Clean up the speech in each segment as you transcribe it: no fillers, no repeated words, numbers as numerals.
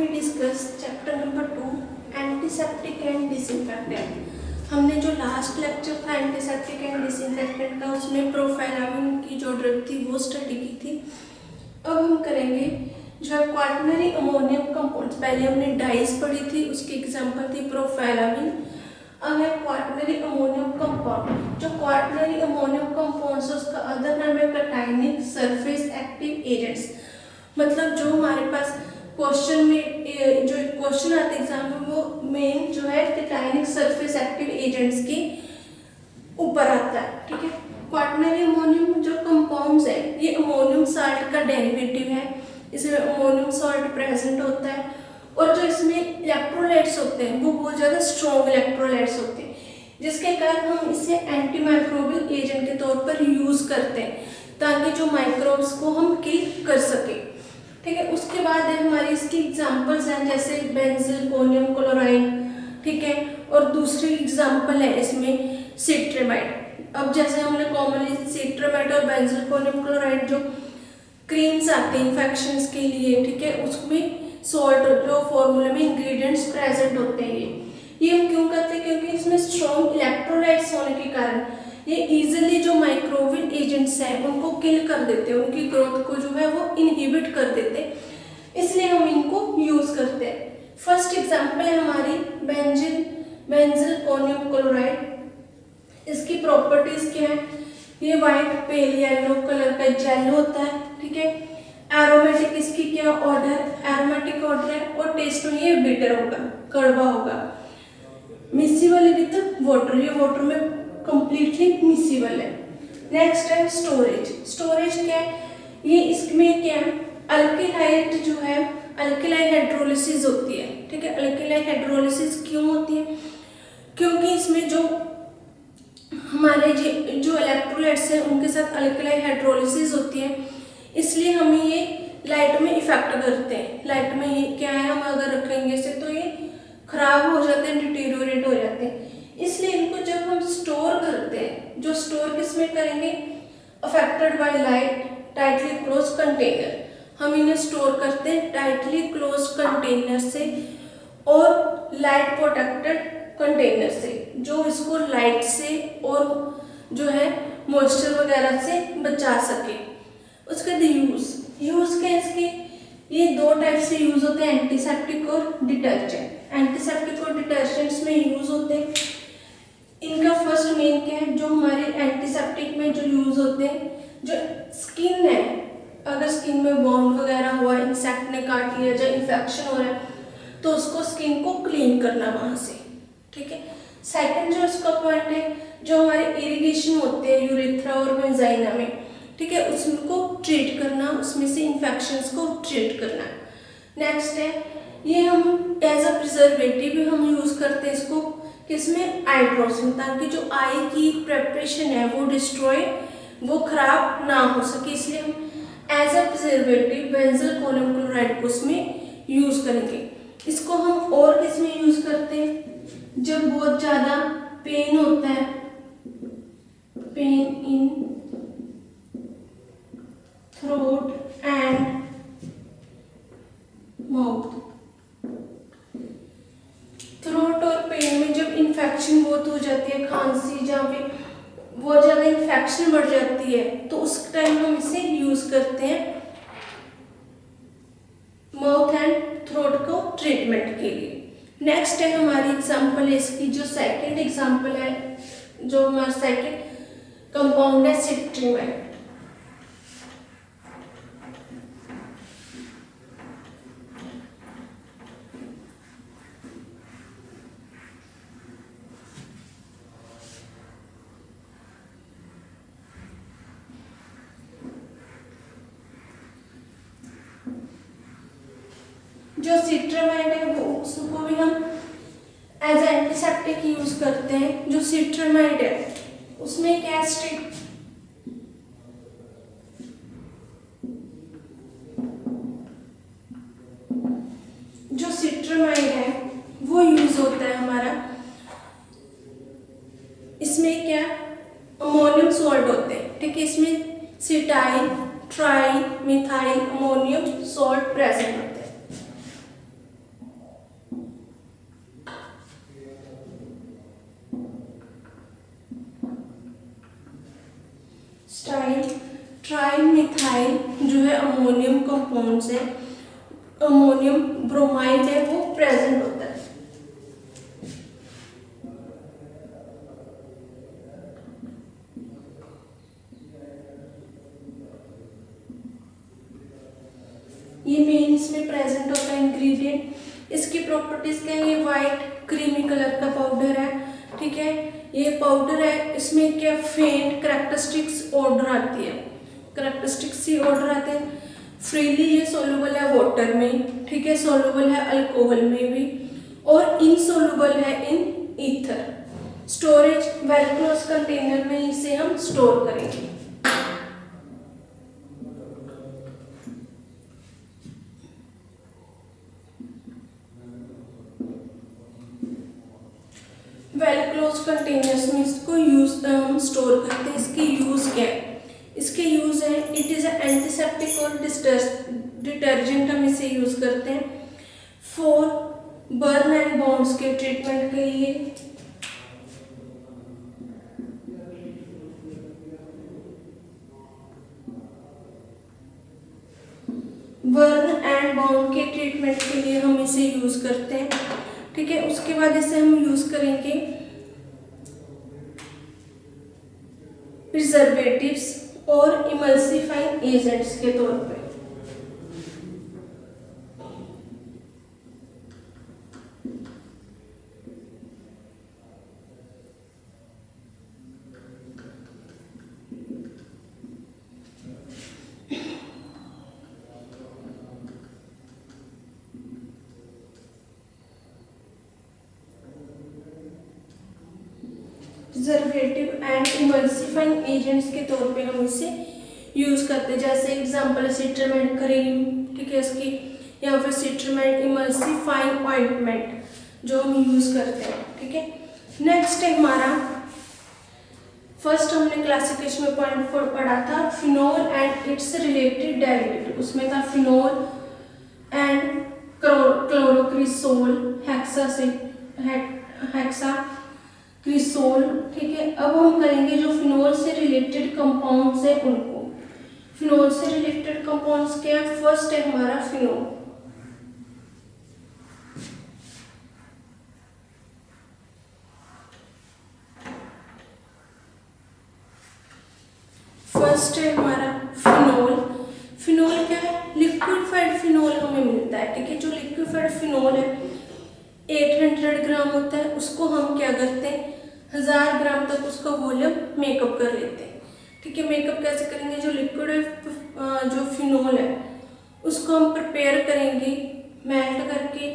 We discuss chapter number 2 antiseptic and disinfectant. हमने जो last lecture था एंटीसेप्टिक एंड डिसइंफेक्टेंट का, उसमें प्रोफेलामिन की जो ड्रग थी वो स्टडी की थी। अब हम करेंगे जो है क्वाटरनरी अमोनियम कंपाउंड्स। पहले हमने डाइस पढ़ी थी, उसकी एग्जांपल थी प्रोफेलामिन। अब है क्वाटरनरी अमोनियम कंपाउंड। जो क्वाटरनरी अमोनियम कंपाउंड्स है उसका अदर नाम है कैटायनिक सरफेस एक्टिव एजेंट्स। मतलब जो हमारे पास क्वेश्चन में जो क्वेश्चन आते हैं एग्जाम में, वो मेन जो है कैटायनिक सरफेस एक्टिव एजेंट्स के ऊपर आता है। ठीक है, क्वाटरनरी अमोनियम जो कंपाउंड्स है ये अमोनियम साल्ट का डेरिवेटिव है। इसमें अमोनियम साल्ट प्रेजेंट होता है और जो इसमें इलेक्ट्रोलाइट्स होते हैं वो बहुत ज़्यादा स्ट्रॉन्ग इलेक्ट्रोलाइट्स होते हैं, जिसके कारण हम इसे एंटीमाइक्रोबियल एजेंट के तौर पर यूज़ करते हैं ताकि जो माइक्रोब्स को हम किल कर सकें। ठीक है, उसके बाद है हमारी इसकी एग्जांपल्स हैं जैसे बेंजीलकोनियम क्लोराइड। ठीक है, और दूसरी एग्जांपल है इसमें सिट्रेमाइड। अब जैसे हमने कॉमनली सिट्रेमाइड और बेंजीलकोनियम क्लोराइड जो क्रीम्स आते हैं इन्फेक्शंस के लिए, ठीक है, उसमें सॉल्ट जो फॉर्मूले में इंग्रेडिएंट्स प्रेजेंट होते हैं। ये हम क्यों करते हैं? क्योंकि इसमें स्ट्रॉन्ग इलेक्ट्रोलाइट्स होने के कारण ये इजीली जो माइक्रोबियल एजेंट्स हैं उनको किल कर देते हैं, उनकी ग्रोथ को जो है वो इनहिबिट कर देते हैं, इसलिए हम इनको यूज करते हैं। फर्स्ट एग्जांपल है हमारी बेंजीलकोनियम क्लोराइड। इसकी प्रॉपर्टीज क्या है? ये व्हाइट पेल येलो कलर का जेल होता है। ठीक है, एरोमेटिक इसकी क्या ऑर्डर? एरोमेटिक ऑर्डर है और टेस्ट में ये बिटर होगा, कड़वा होगा। मिसिबल विद वाटर, ये वाटर में कंप्लीटली मिसिबल है। नेक्स्ट है स्टोरेज। स्टोरेज क्या है? ये इसमें क्या है, अल्किलाइट जो है अल्किलाइन हाइड्रोलिसिस होती है। ठीक है, अल्किलाइन हाइड्रोलिसिस क्यों होती है? क्योंकि इसमें जो हमारे जो इलेक्ट्रोलाइट्स हैं उनके साथ अल्किलाइन हाइड्रोलिसिस होती है, इसलिए हमें ये लाइट में इफेक्ट करते हैं। लाइट में ये क्या है, हम अगर रखेंगे इसे तो ये खराब हो जाते हैं, डिटेरियोरेट हो जाते हैं। इसलिए इनको जब हम स्टोर करते हैं, जो स्टोर किसमें करेंगे? Affected by light tightly close container. हम इन्हें स्टोर करते हैं टाइटली क्लोज कंटेनर से और लाइट प्रोटेक्टेड कंटेनर से, जो इसको लाइट से और जो है मॉइस्चर वगैरह से बचा सके। उसके यूज क्या इसके? ये दो टाइप से यूज होते हैं, एंटीसेप्टिक और डिटर्जेंट। एंटीसेप्टिक और डिटर्जेंट्स में यूज होते हैं। इनका फर्स्ट मेन क्या है? जो हमारे एंटीसेप्टिक में जो यूज होते हैं, जो स्किन है, अगर स्किन में बॉन्ड वगैरह हुआ, इंसेक्ट ने काट लिया, जो इन्फेक्शन हो रहा है, तो उसको स्किन को क्लीन करना वहां से। ठीक है, सेकंड जो इसका पॉइंट है, जो हमारे इरिगेशन होते हैं यूरेथ्रा और वेजाइना में, ठीक है, उसको ट्रीट करना, उसमें से इन्फेक्शंस को ट्रीट करना। नेक्स्ट है ये हम एज अ प्रिजर्वेटिव भी हम यूज करते हैं इसको, किसमें? आई ड्रॉप्स में, ताकि जो आई की प्रेपरेशन है वो डिस्ट्रॉय, वो खराब ना हो सके, इसलिए हम एज अ प्रिजर्वेटिव बेंजीलकोनियम क्लोराइड को उसमें यूज करेंगे। इसको हम और किसमें यूज करते हैं? जब बहुत ज्यादा पेन होता है, pain in throat and mouth. Throat और पेन में जब इन्फेक्शन बहुत हो जाती है, खांसी, जहाँ पे बहुत ज्यादा इन्फेक्शन बढ़ जाती है, तो उस टाइम हम इसे यूज करते हैं माउथ एंड थ्रोट को ट्रीटमेंट के लिए। नेक्स्ट है हमारी एग्जांपल, इसकी जो सेकंड एग्जांपल है, जो हमारा सेकंड कंपाउंड है सिट्रेमाइड। जो सिट्रेमाइड है वो उसको भी हम एज एंटीसेप्टिक यूज करते हैं। जो सिट्रेमाइड है उसमें क्या स्ट्रिक जो सिट्रेमाइड है वो यूज होता है हमारा, इसमें क्या अमोनियम सॉल्ट होते हैं। ठीक है, इसमें cetyl, 3 tri methyl ammonium salt present होते हैं। 3 tri methyl ammonium salt present होते हैं। 3 tri methyl ammonium salt present होते हैं। 3 tri methyl ammonium salt present होते हैं। ट्राई मिथाइल जो है अमोनियम कंपाउंड्स है, अमोनियम ब्रोमाइड है, वो प्रेजेंट होता है। ये मेन इसमें प्रेजेंट होता है इंग्रेडिएंट। इसकी प्रॉपर्टीज क्या है, ये वाइट क्रीमी कलर का पाउडर है, ठीक है। ये पाउडर है, इसमें क्या फेंट कैरेक्टरिस्टिक्स ऑर्डर आती है, कैरेक्टरिस्टिक्स ही ऑर्डर आते हैं। फ्रीली ये सोल्यूबल है वाटर में, ठीक है, सोल्यूबल है अल्कोहल में भी, और इनसोल्यूबल है in ether. Storage well close container में इसे हम स्टोर करेंगे। वेल क्लोज कंटेनर्स में इसको हम स्टोर करते हैं। इसकी यूज क्या है, इसके यूज है, इट इज एंटीसेप्टिक और डिटर्जेंट हम इसे यूज करते हैं। फॉर बर्न एंड बॉन्ड्स के ट्रीटमेंट के लिए, बर्न एंड बॉन्ड के ट्रीटमेंट के लिए हम इसे यूज करते हैं, ठीक है। उसके बाद इसे हम यूज करेंगे प्रिजर्वेटिव्स और इमल्सिफाइंग एजेंट्स के तौर पे। प्रिजर्वेटिव एंड इमल्सिफाइंग एजेंट्स के तौर पे हम इसे यूज करते हैं। जैसे एग्जांपल सिट्रामेट क्रीम, ठीक है, इसकी, या फिर सिट्रामेट इमल्सिफाइंग ऑइंटमेंट जो हम यूज करते हैं, ठीक है। नेक्स्ट है हमारा, फर्स्ट हमने क्लासिफिकेशन में पॉइंट पढ़ा था phenol and it's related derivative. उसमें था फिनोल एंड क्लोरोक्रिसोल, हेक्साक्रिसोल, ठीक है। अब हम करेंगे जो फिनोल से रिलेटेड कंपाउंड्स है उनको। फिनोल से रिलेटेड कंपाउंड्स क्या है, फर्स्ट है हमारा फिनोल। फर्स्ट है हमारा फिनोल। फिनोल क्या है, लिक्विफाइड फिनोल हमें मिलता है, ठीक है। जो लिक्विफाइड फिनोल है 800 ग्राम होता है, उसको हम क्या करते हैं 1000 ग्राम तक उसका वॉल्यूम मेकअप कर लेते हैं, ठीक है। मेकअप कैसे करेंगे, जो लिक्विड जो फिनोल है उसको हम प्रिपेयर करेंगे मेल्ट करके,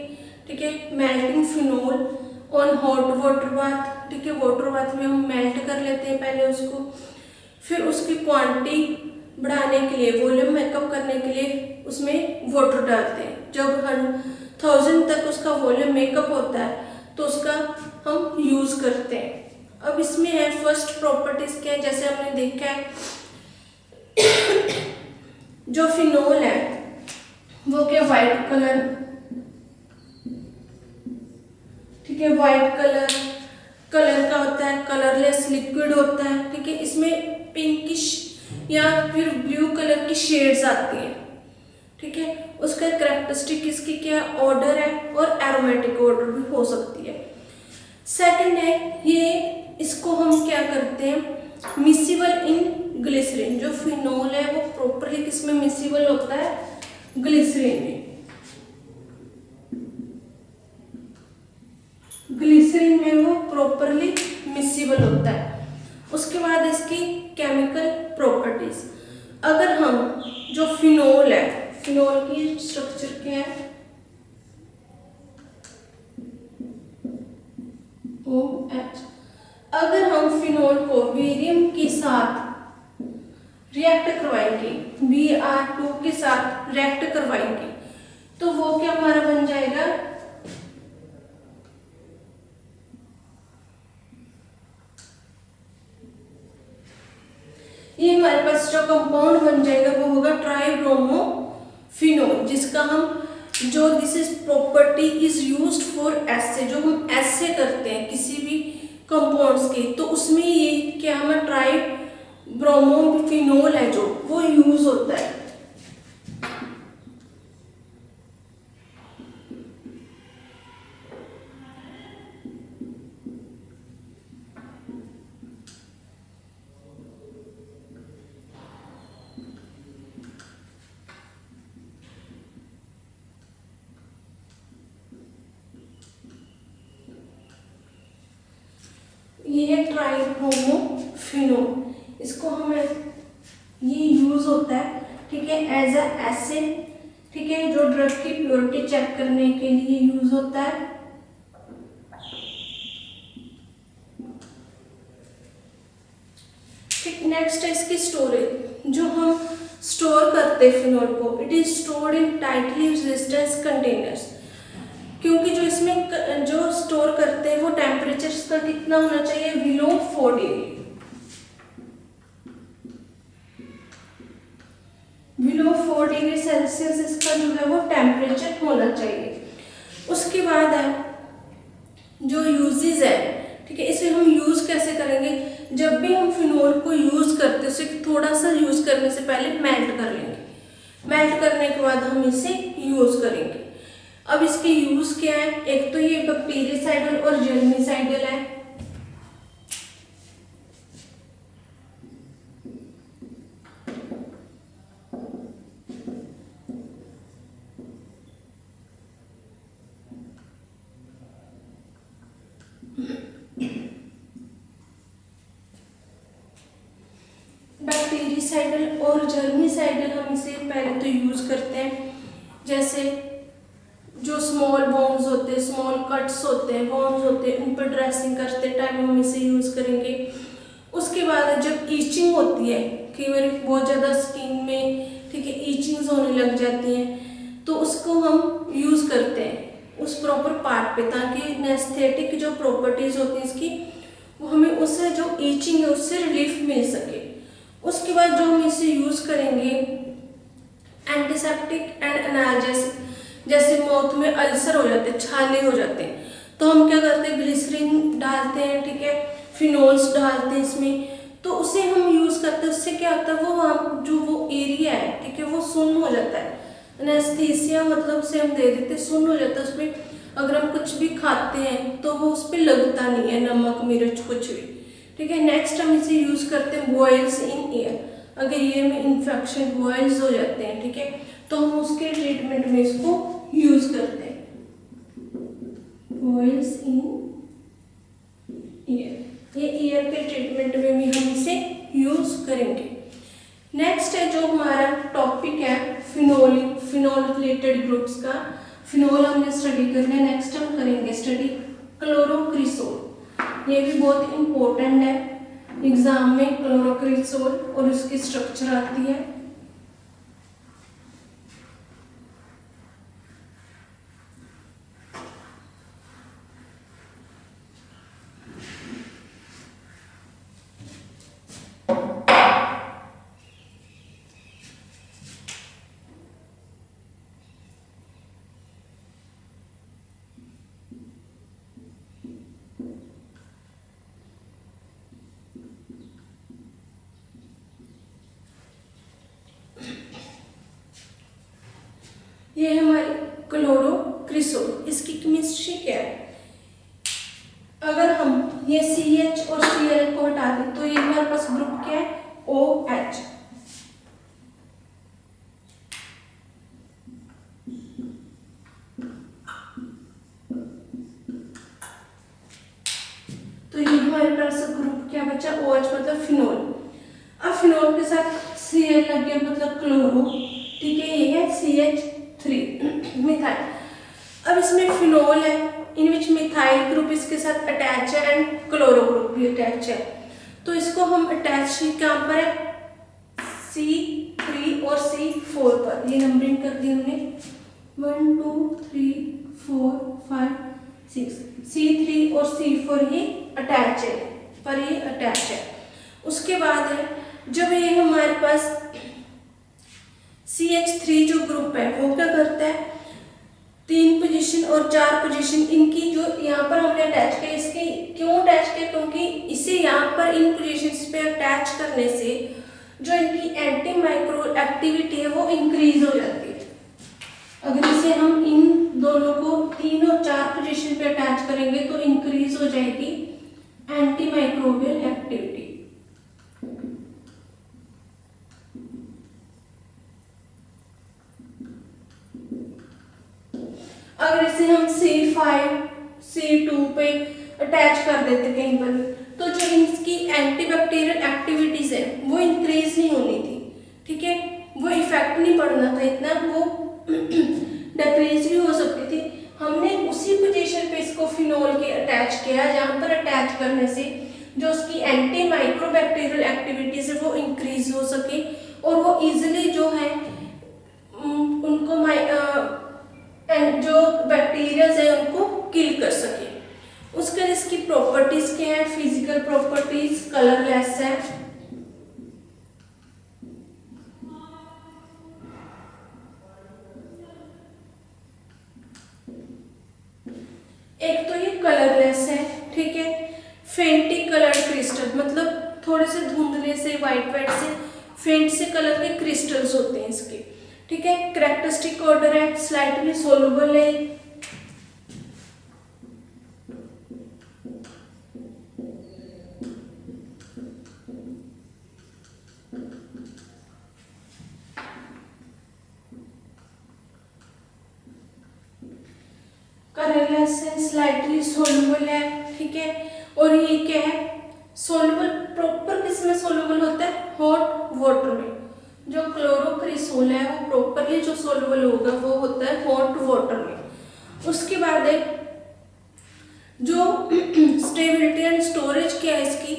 ठीक है। Melting phenol on hot water bath, ठीक है। वाटर बाथ में हम मेल्ट कर लेते हैं पहले उसको, फिर उसकी क्वांटिटी बढ़ाने के लिए, वॉल्यूम मेकअप करने के लिए उसमें वाटर डालते हैं। जब 1000 तक उसका वॉल्यूम मेकअप होता है तो उसका हम यूज करते हैं। अब इसमें है फर्स्ट प्रॉपर्टीज क्या है, जैसे हमने देखा है जो फिनोल है वो क्या वाइट कलर, ठीक है, वाइट कलर का होता है, कलरलेस लिक्विड होता है, ठीक है। इसमें पिंकिश या फिर ब्लू कलर की शेड्स आती हैं, ठीक है। उसका कैरेक्टरिस्टिक इसकी क्या ऑर्डर है और एरोमेटिक ऑर्डर भी हो सकती है। सेकंड है ये, इसको हम क्या करते हैं मिसिबल इन ग्लिसरीन। जो फिनोल है वो प्रॉपरली किसमें मिसिबल होता है, ग्लिसरीन में। ग्लिसरीन में वो प्रॉपरली मिसिबल होता है। उसके बाद इसकी केमिकल प्रॉपर्टीज, अगर हम जो फिनोल है, फिनोल की स्ट्रक्चर क्या है, OH। अगर हम फिनोल को बेरियम के साथ रिएक्ट करवाएंगे, Br2 के साथ रिएक्ट करवाएंगे, तो वो क्या हमारा बन जाएगा, ये हमारे पास जो कंपाउंड बन जाएगा वो होगा ट्राइब्रोमोफिनोल, जिसका हम जो this is property is used for assay. जो हम एसे करते हैं किसी भी कंपाउंड्स के, तो उसमें ये क्या हमें ब्रोमोफिनोल है जो वो यूज होता है। ये है ट्राइब्रोमोफिनोल, इसको हमें ये यूज होता है, ठीक है, एज अ एसिड, ठीक है, जो ड्रग की प्योरिटी चेक करने के लिए यूज होता है। ठीक, नेक्स्ट है इसकी स्टोरेज। जो हम स्टोर करते हैं फिनोल को, it is stored in tightly resistance containers, क्योंकि जो इसमें जो स्टोर करते हैं वो टेम्परेचर इसका कितना होना चाहिए, below 4 degree, below 4 degree Celsius इसका जो है वो टेम्परेचर होना चाहिए। उसके बाद है जो यूजेस है, ठीक है, इसे हम यूज कैसे करेंगे, जब भी हम फिनोल को यूज करते हैं उसे थोड़ा सा यूज करने से पहले मेल्ट कर लेंगे, मेल्ट करने के बाद हम इसे यूज करेंगे। अब इसके यूज क्या है, एक तो ये बैक्टीरियासाइडल और जर्मिसाइडल है, बैक्टीरियासाइडल और जर्मिसाइडल हम इसे पहले तो यूज करते हैं, जैसे जो स्मॉल बोन्स होते हैं, स्मॉल कट्स होते हैं, बोन्स होते हैं, उन पर ड्रेसिंग करते टाइम हम इसे यूज करेंगे। उसके बाद जब ईचिंग होती है, कई बार बहुत ज़्यादा स्किन में, ठीक है, ईचिंग्स होने लग जाती हैं, तो उसको हम यूज करते हैं उस प्रॉपर पार्ट पे, ताकि एनेस्थेटिक जो प्रॉपर्टीज होती हैं इसकी, वो हमें उससे जो ईचिंग है उससे रिलीफ मिल सके। उसके बाद जो हम इसे यूज करेंगे एंटीसेप्टिक एंड एनाल्जेसिक, जैसे माउथ में अल्सर हो जाते हैं, छाले हो जाते हैं, तो हम क्या करते हैं, ग्लिसरीन डालते हैं, ठीक है, फिनोल्स डालते हैं इसमें, तो उसे हम यूज करते हैं। उससे क्या होता है, वो जो वो एरिया है, ठीक है, वो सुन्न हो जाता है, एनेस्थीसिया मतलब से हम दे देते हैं, सुन्न हो जाता है उसमें। अगर हम कुछ भी खाते हैं तो वो उस पर लगता नहीं है, नमक मिर्च कुछ भी, ठीक है। नेक्स्ट हम इसे यूज करते हैं बॉयल्स इन ईयर, अगर ईयर में इंफेक्शन बॉयल्स हो जाते हैं, ठीक है, तो हम उसके ट्रीटमेंट में इसको यूज करते हैं, बॉयल्स इन ईयर, ये ईयर के ट्रीटमेंट में भी हम इसे यूज करेंगे। नेक्स्ट है जो हमारा टॉपिक है फिनोल, फिनोल रिलेटेड ग्रुप्स का, फिनोल हमने स्टडी करना है। नेक्स्ट हम करेंगे स्टडी क्लोरोक्रिसोल, ये भी बहुत इंपॉर्टेंट है एग्जाम में, क्लोरोक्रिसोल और उसकी स्ट्रक्चर आती है। ये है हमारी क्लोरोक्रिसोल, इसकी केमिस्ट्री क्या है, अगर हम ये CH और Cl को हटा दें तो ये हमारे पास ग्रुप क्या है, OH। तो ये हमारे पास ग्रुप क्या बचा, OH मतलब फिनोल। अब फिनोल के साथ Cl लग गया मतलब क्लोरो, ठीक है, ये है CH3 मिथाइल। अब इसमें फिनोल है, इन विच मिथाइल ग्रुप इसके साथ अटैच है एंड क्लोरो ग्रुप भी अटैच है, तो इसको हम अटैच कहाँ पर है, C3 और C4 पर, ये नंबरिंग कर दी हमने 1 2 3 4 5 6, C3 और C4 ये अटैच है, पर ये अटैच है। उसके बाद है जब ये हमारे पास CH3 जो ग्रुप है वो क्या करता है, 3 पोजीशन और 4 पोजीशन इनकी जो यहाँ पर हमने अटैच किया, इसकी क्यों अटैच किया, क्योंकि इसे यहाँ पर इन पोजीशंस पे अटैच करने से जो इनकी एंटी माइक्रो एक्टिविटी है वो इंक्रीज हो जाती है। अगर इसे हम इन दोनों को 3 और 4 पोजीशन पे अटैच करेंगे तो इंक्रीज हो जाएगी एंटी माइक्रोबियल एक्टिविटी। अगर इसे हम C5 C2 पे अटैच कर देते कहीं पर, तो जो इसकी एंटीबैक्टीरियल एक्टिविटीज है वो इंक्रीज नहीं होनी थी, ठीक है, वो इफेक्ट नहीं पड़ना था इतना, वो डिक्रीज भी हो सकती थी। हमने उसी पोजीशन पे इसको फिनोल के अटैच किया जहां पर अटैच करने से जो उसकी एंटी माइक्रोबैक्टीरियल एक्टिविटीज है वो इंक्रीज हो सके और वो इजिली जो है उनको जो बैक्टीरिया है उनको किल कर सके। उसके इसकी प्रॉपर्टीज क्या है, फिजिकल प्रॉपर्टीज, कलरलेस है, एक तो ये कलरलेस है, ठीक है, फेंटी कलर्ड क्रिस्टल, मतलब थोड़े से धुंधले से व्हाइट से फेंट से कलर के क्रिस्टल्स होते हैं इसके, ठीक है। कैरेक्टरिस्टिक ऑर्डर है, स्लाइटली सोलुबल है, कलरलेस है, स्लाइटली सोलुबल है, ठीक है। और ये क्या है, सोलुबल प्रॉपर किस में सोलुबल होता है, हॉट वाटर में। जो क्लोरोक्रिसोल है वो प्रॉपरली जो सोलुबल होगा वो होता है हॉट वाटर में। उसके बाद है जो स्टेबिलिटी एंड स्टोरेज क्या है इसकी,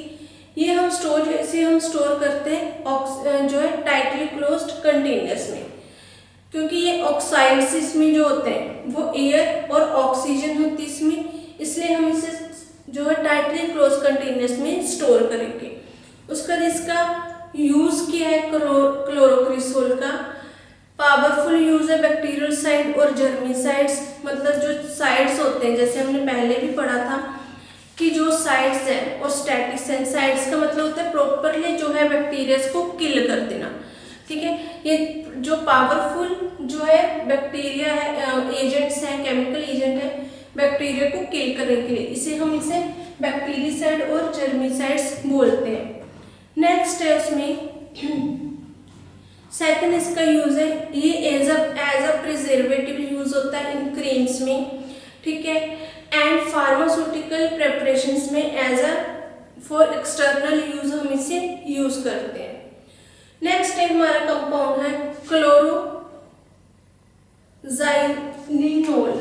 ये हम स्टोर करते हैं जो है टाइटली क्लोज्ड कंटेनर्स में, क्योंकि ये ऑक्साइड्स इसमें जो होते हैं वो एयर और ऑक्सीजन होती है इसमें, इसलिए हम इसे जो है टाइटली क्लोज कंटेनर्स में स्टोर करेंगे। उसका इसका यूज क्या है क्लोरोक्रिसोल का, पावरफुल यूज है बैक्टीरियल साइड और जर्मिसाइड्स, मतलब जो साइड्स होते हैं जैसे हमने पहले भी पढ़ा था कि जो साइड्स है और स्टैटिक्स है, साइड्स का मतलब होता है प्रॉपरली जो है बैक्टीरिया को किल कर देना, ठीक है। ये जो पावरफुल जो है बैक्टीरिया है एजेंट्स हैं, केमिकल एजेंट है बैक्टीरिया को किल करने के लिए, इसे बैक्टीरियासाइड और जर्मिसाइड्स बोलते हैं। नेक्स्ट है उसमें सेकंड इसका यूज है, ये एज अ प्रिजर्वेटिव यूज होता है इन क्रीम्स में, ठीक है, एंड फार्मास्यूटिकल प्रेपरेशंस में as a for external use हम इसे यूज करते हैं। नेक्स्ट है हमारा कंपाउंड है क्लोरोजाइलिनोल।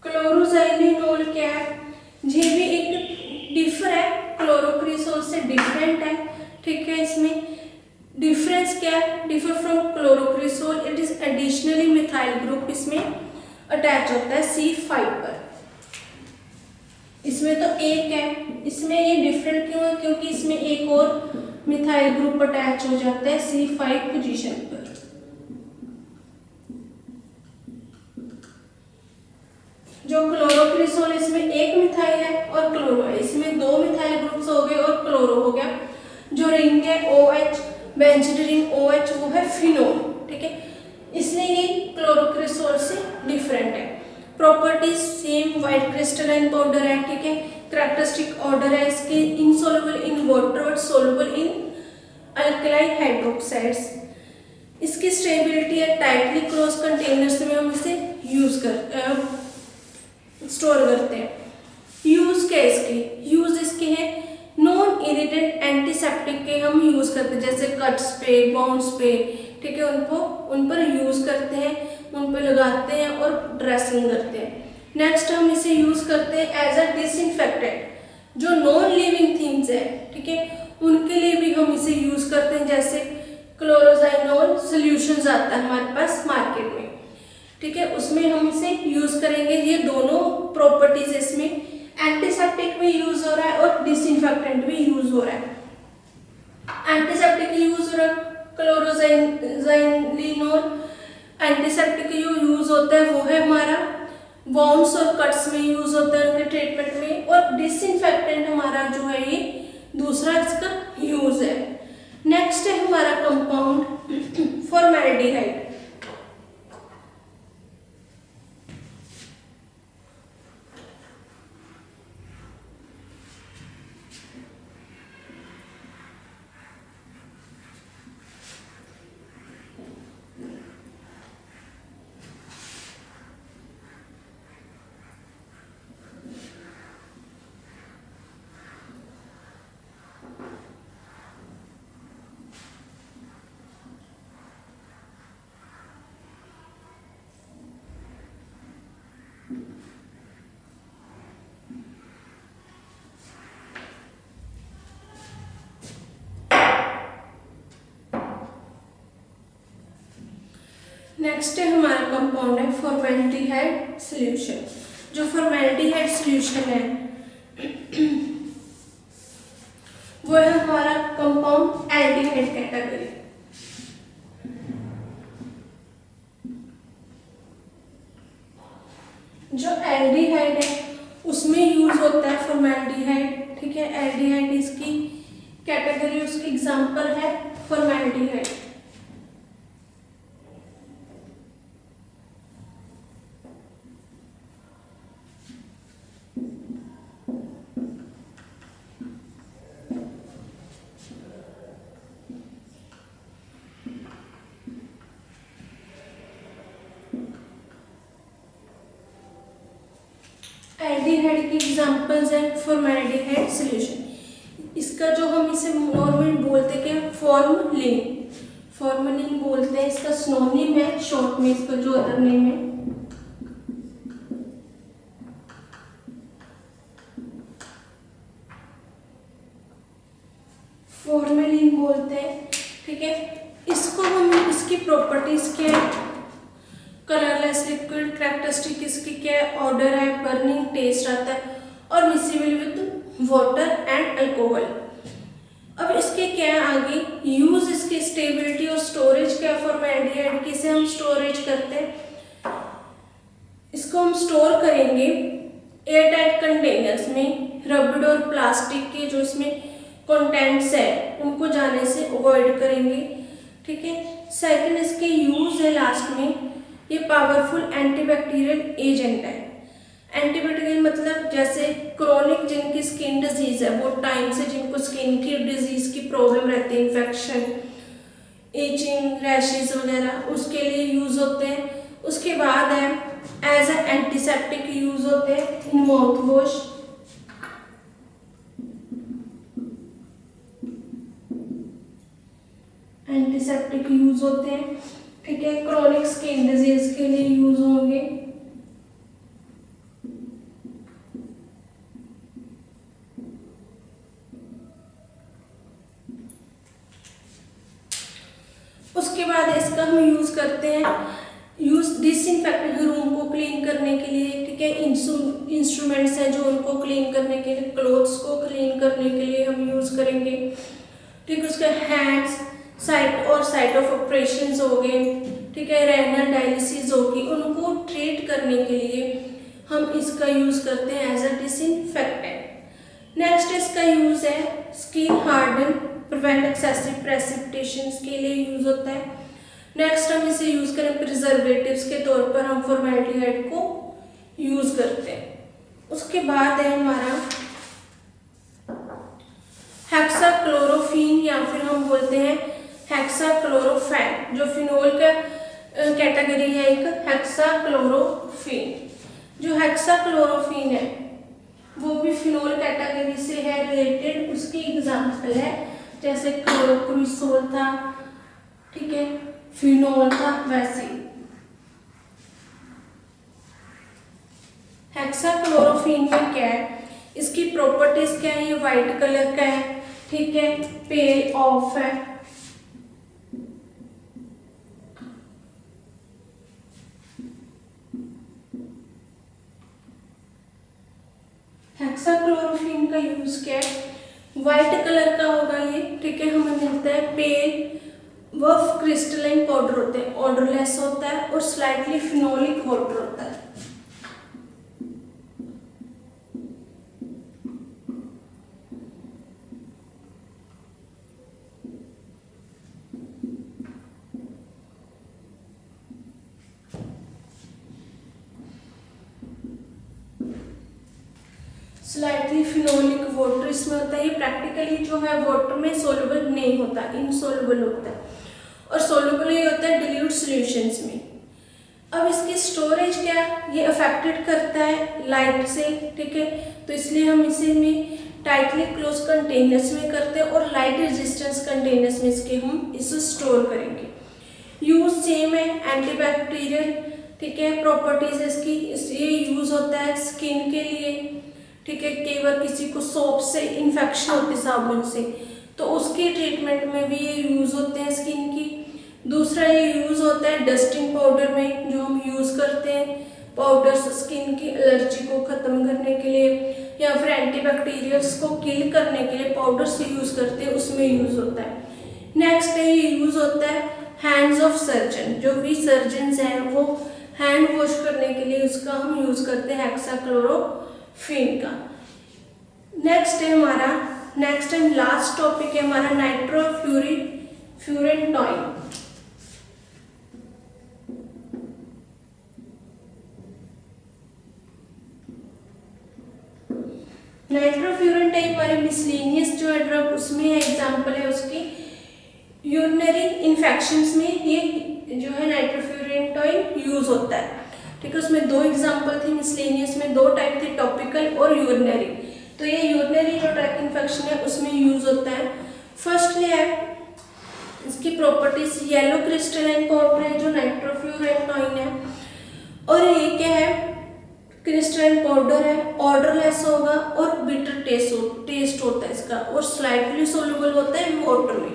क्लोरोजाइलिनोल क्या है, ये भी एक डिफर है, क्लोरोक्रिसोल से डिफरेंट है, ठीक है। इसमें डिफरेंस क्या है, differ from chlorocresol, it is additionally methyl group इसमें अटैच होता है C5 पर। इसमें तो एक है, इसमें ये डिफरेंट क्यों है, क्योंकि इसमें एक और मिथाइल ग्रुप अटैच हो जाता है C5 पोजीशन पर। जो क्लोरोक्रिसोल इसमें एक मिथाइल है और क्लोरो है, इसमें 2 मिथाइल ग्रुप्स हो गए और क्लोरो हो गया। जो रिंग है OH बेंजीन रिंग OH वो है फिनोल, ठीक है, इसलिए ये क्लोरोक्रिसोल से डिफरेंट है। Properties same, white crystalline powder है, ठीक है। कैरेक्टरिस्टिक ऑर्डर है इसके insoluble in water but soluble in alkaline hydroxides. इसकी स्टेबिलिटी है टाइटली क्लोज कंटेनर्स में हम इसे स्टोर करते हैं। यूज क्या इसके, यूज इसके हैं नॉन इरिटेंट एंटीसेप्टिक के हम यूज करते हैं, जैसे कट्स पे, बाउंड्स पे, ठीक है, उन पर यूज करते हैं, उन पर लगाते हैं और ड्रेसिंग करते हैं। नेक्स्ट हम इसे यूज करते हैं एज अ डिसइंफेक्टेंट, जो नॉन लिविंग थिंग्स है, ठीक है, उनके लिए भी हम इसे यूज करते हैं, जैसे क्लोरोजाइनोल सोल्यूशंस आता है हमारे पास मार्केट में, ठीक है, उसमें हम इसे यूज करेंगे। ये दोनों प्रॉपर्टीज इसमें एंटीसेप्टिक भी यूज हो रहा है और डिसइंफेक्टेंट भी यूज हो रहा है। एंटीसेप्टिक यूज हो रहा है क्लोरोजाइलिनोल, एंटीसेप्टिक जो यूज होता है वो है हमारा वॉन्ड्स और कट्स में यूज होता है उनके ट्रीटमेंट में, और डिसइंफेक्टेंट हमारा जो है ये दूसरा इसका यूज है। नेक्स्ट है हमारा कंपाउंड फॉर्मेल्डिहाइड। नेक्स्ट है हमारा कंपाउंड है फॉर्मेल्डिहाइड सॉल्यूशन। जो फॉर्मेल्डिहाइड सॉल्यूशन है वो है हमारा कंपाउंड एल्डिहाइड कैटेगरी। जो एल्डिहाइड है उसमें यूज होता है फॉर्मेल्डिहाइड, ठीक है। एल्डिहाइड इसकी कैटेगरी, उसकी एग्जांपल है फॉर्मेल्डिहाइड। एल्डिहाइड की एग्जांपल्स हैं फॉर्मेल्डिहाइड सॉल्यूशन। इसका जो हम इसे नॉर्मली बोलते हैं कि फॉर्मलिन बोलते हैं, इसका सिनोनिम है शॉर्ट में इसका जो अदर नेम है। फॉर्मेलिन बोलते हैं, ठीक है। इसको हम इसकी प्रॉपर्टीज क्या है, कलरलेस लिक्विड, कैरेक्टरिस्टिक इसकी क्या है, ऑर्डर है, बर्निंग टेस्ट आता है और mixable with water and alcohol. अब इसके क्या है आगे यूज, इसकी स्टेबिलिटी और स्टोरेज क्या है फॉर्मेल्डिहाइड की, इसे हम स्टोरेज करते हैं। इसको हम स्टोर करेंगे एयरटाइट कंटेनर्स में, रबड़ और प्लास्टिक के जो इसमें कंटेंट्स है उनको जाने से अवॉइड करेंगे, ठीक है। सेकंड इसके यूज है लास्ट में, ये पावरफुल एंटीबैक्टीरियल एजेंट है। एंटीबैक्टीरियल मतलब जैसे क्रोनिक जिनकी स्किन डिजीज है, वो टाइम से जिनको स्किन की डिजीज की प्रॉब्लम रहती है, इन्फेक्शन, एचिंग, रैशेज वगैरह, उसके लिए यूज होते हैं। उसके बाद है एज ए एंटीसेप्टिक यूज होते हैं in mouth wash. Antiseptic use होते हैं, ठीक है। क्रोनिक स्किन डिजीज के लिए यूज होंगे। उसके बाद इसका हम यूज करते हैं, यूज डिसइंफेक्ट रूम को क्लीन करने के लिए, ठीक है। इंस्ट्रूमेंट्स हैं जो उनको क्लीन करने के लिए, क्लोथ्स को क्लीन करने के लिए हम यूज करेंगे, ठीक है। उसके हैंड्स साइट ऑफ ऑपरेशंस हो गए, ठीक है, रेनल डायलिसिस होगी, उनको ट्रीट करने के लिए हम इसका यूज करते हैं एज अ डिसइंफेक्टेंट। नेक्स्ट इसका यूज है स्किन हार्डन, प्रिवेंट एक्सेसिव प्रेसिपिटेशंस के लिए यूज होता है। नेक्स्ट हम इसे यूज करें प्रिजर्वेटिव्स के तौर पर, हम फॉर्मेल्डिहाइड को यूज करते हैं। उसके बाद है हमारा हेक्साक्लोरोफीन या फिर हम बोलते हैं हेक्साक्लोरोफेन, जो फिनोल का कैटेगरी है एक हेक्साक्लोरोफीन। जो हेक्साक्लोरोफीन है वो भी फिनोल कैटेगरी से है रिलेटेड, उसकी एग्जांपल है जैसे क्लोरोक्रिसोल था, ठीक है, फिनोल था, वैसे हेक्साक्लोरोफीन में क्या है, इसकी प्रॉपर्टीज क्या है, ये व्हाइट कलर का है, ठीक है, पेल ऑफ है, हेक्साक्लोरोफीन का यूज क्या है, व्हाइट कलर का होगा ये, ठीक है, हमें मिलता है पेल वह क्रिस्टलाइन पाउडर होते हैं, ऑर्डरलेस होता है और स्लाइटली फिनोलिक वाटर होता है। स्लाइटली फिनोलिक वाटर इसमें होता है। ये प्रैक्टिकली जो है वाटर में सोल्युबल नहीं होता, इनसोल्युबल होता है, और सोल्युबल ही होता है डिल्यूट सॉल्यूशंस में। अब इसकी स्टोरेज क्या, ये अफेक्टेड करता है लाइट से, ठीक है, तो इसलिए हम इसे में टाइटली क्लोज कंटेनर्स में करते हैं और लाइट रेजिस्टेंस कंटेनर्स में इसके हम इसे स्टोर करेंगे। यूज सेम है, एंटीबैक्टीरियल, ठीक है, प्रॉपर्टीज इसकी, ये यूज होता है स्किन के लिए, ठीक है, कई बार किसी को सोप से इन्फेक्शन होती है साबुन से, तो उसके ट्रीटमेंट में भी ये यूज होते हैं स्किन की। दूसरा ये यूज होता है डस्टिंग पाउडर में, जो हम यूज करते हैं पाउडर्स स्किन की एलर्जी को खत्म करने के लिए, या फिर एंटीबैक्टीरियल्स को किल करने के लिए पाउडर्स यूज करते हैं, उसमें यूज होता है। नेक्स्ट है ये यूज होता है हैंड्स ऑफ सर्जन, जो भी सर्जन हैं वो हैंड वॉश करने के लिए उसका हम यूज करते हैं हेक्साक्लोरोफीन का। नेक्स्ट है हमारा नेक्स्ट एंड लास्ट टॉपिक है हमारा नाइट्रोफ्यूरेंटॉइन। नाइट्रोफ्यूरेंटाइन हमारे मिसलेनियस जो है ड्रग, उसमें एग्जांपल है उसकी यूरिनरी इन्फेक्शंस में ये जो है नाइट्रोफ्यूरेंटाइन यूज होता है, ठीक है। उसमें दो एग्जांपल थी मिसलेनियस में, दो टाइप थे, टॉपिकल और यूरिनरी। तो ये यूरिनरी जो ट्रैक इन्फेक्शन है उसमें यूज होता है। फर्स्टली है इसकी प्रॉपर्टीज, येलो क्रिस्टलाइन पाउडर है जो नाइट्रोफ्यूरेंटाइन है, और ये क्या है क्रिस्टलाइन पाउडर है, ऑर्डरलेस होगा और बिटर टेस्ट होता है इसका, और स्लाइटली सोल्यूबल होता है वाटर में।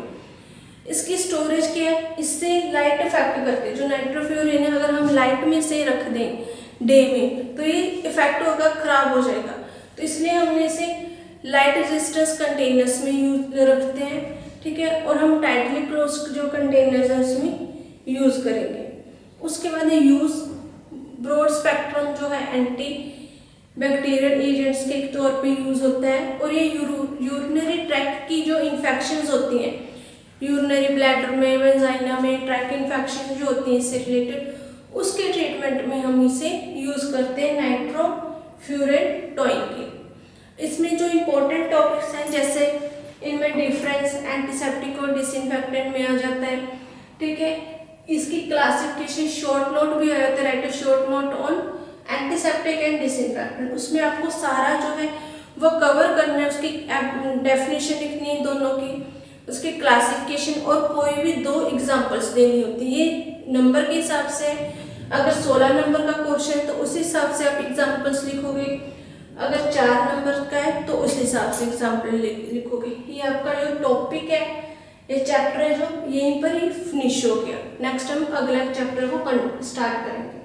इसकी स्टोरेज क्या है, इससे लाइट इफेक्ट करते हैं, जो नाइट्रोफ्यूरेन है अगर हम लाइट में से रख दें डे में तो ये इफेक्ट होगा, खराब हो जाएगा, तो इसलिए हमने इसे लाइट रेजिस्टेंस कंटेनर्स में यूज रखते हैं, ठीक है, और हम टाइटली क्लोज जो कंटेनर्स है उसमें यूज करेंगे। उसके बाद यूज ब्रॉड स्पेक्ट्रम जो है एंटी बैक्टीरियल एजेंट्स के तौर पे यूज होता है, और ये यूरिनरी ट्रैक्ट की जो इन्फेक्शंस होती हैं, यूरिनरी ब्लैडर में, वेजाइना में ट्रैक इन्फेक्शन जो होती है इससे रिलेटेड, उसके ट्रीटमेंट में हम इसे यूज करते हैं नाइट्रोफ्यूरेंटॉइन के। इसमें जो इम्पोर्टेंट टॉपिक्स हैं जैसे इनमें डिफरेंस एंटीसेप्टिक और डिसइंफेक्टेंट में आ जाता है, ठीक है। इसकी क्लासिफिकेशन शॉर्ट नोट भी आ जाता है, right a short note on antiseptic and disinfectant. उसमें आपको सारा जो है वो कवर करना है, उसकी डेफिनेशन लिखनी है दोनों की, उसकी क्लासिफिकेशन, और कोई भी दो एग्जांपल्स देनी होती है। ये नंबर के हिसाब से, अगर 16 नंबर का क्वेश्चन है तो उस हिसाब से आप एग्जांपल्स लिखोगे, अगर 4 नंबर का है तो उस हिसाब से एग्जांपल लिखोगे। ये आपका जो टॉपिक है, ये चैप्टर है जो यहीं पर ही फिनिश हो गया। नेक्स्ट हम अगला चैप्टर को स्टार्ट करेंगे।